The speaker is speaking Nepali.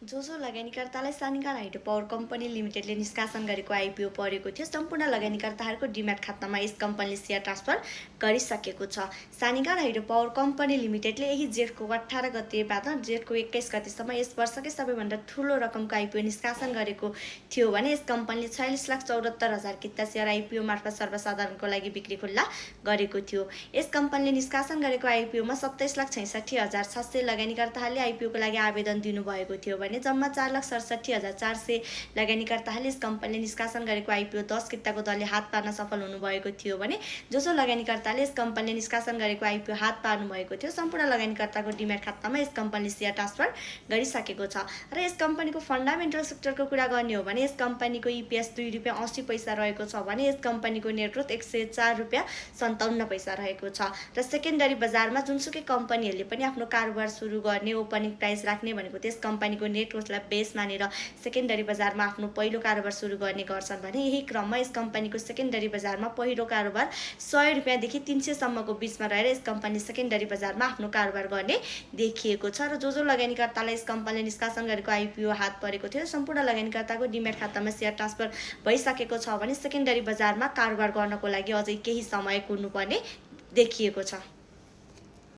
जो लगानीकर्तालाई सानिका हाइड्रो पावर कम्पनी लिमिटेडले निष्कासन गरेको आइपिओ परेको थियो, सम्पूर्ण लगानीकर्ताहरूको डिम्याट खातामा यस कम्पनीले सेयर ट्रान्सफर गरिसकेको छ। सानिका हाइड्रो पावर कम्पनी लिमिटेडले यही जेठको 18 गतेबाट जेठको 21 गतेसम्म यस वर्षकै सबैभन्दा ठूलो रकमको आइपिओ निष्कासन गरेको थियो भने यस कम्पनीले 46,74,000 किता सेयर आइपिओ मार्फत सर्वसाधारणको लागि बिक्री खुल्ला गरेको थियो। यस कम्पनीले निष्कासन गरेको आइपिओमा 27,66,700 लगानीकर्ताहरूले आइपिओको लागि आवेदन दिनुभएको थियो भने जम्मा 4,67,400 लगानीकर्ताहरूले यस कम्पनीले निष्कासन गरेको आइपिओ 10 किताको दरले हात पार्न सफल हुनुभएको थियो भने जो लगानीकर्ताले यस कम्पनीले निष्कासन गरेको आइपिओ हात पार्नु भएको थियो, सम्पूर्ण लगानीकर्ताको डिम्याट खातामा यस कम्पनीले सेयर ट्रान्सफर गरिसकेको छ। र यस कम्पनीको फन्डामेन्टल सेक्टरको कुरा गर्ने हो भने यस कम्पनीको इपिएस ₹2.80 रहेको छ भने यस कम्पनीको नेट ग्रोथ ₹104.57 रहेको छ। र सेकेन्डरी बजारमा जुनसुकै कम्पनीहरूले पनि आफ्नो कारोबार सुरु गर्ने ओपनिङ प्राइस राख्ने भनेको त्यस कम्पनीको नेट ग्रोथलाई बेस मानेर सेकेन्डरी बजारमा आफ्नो पहिलो कारोबार सुरु गर्ने गर्छन् भने यही क्रममा यस कम्पनीको सेकेन्डरी बजारमा पहिलो कारोबार ₹100 देखि 300 सम्मको बीचमा रहेर यस कम्पनी सेकेन्डरी बजारमा आफ्नो कारोबार गर्ने देखिएको छ। र जो लगानीकर्तालाई यस कम्पनीले निष्कासन गरेको आइपिओ हात परेको थियो, सम्पूर्ण लगानीकर्ताको डिम्याट खातामा सेयर ट्रान्सफर भइसकेको छ भने सेकेन्डरी बजारमा कारोबार गर्नको लागि अझै केही समय कुर्नुपर्ने देखिएको छ।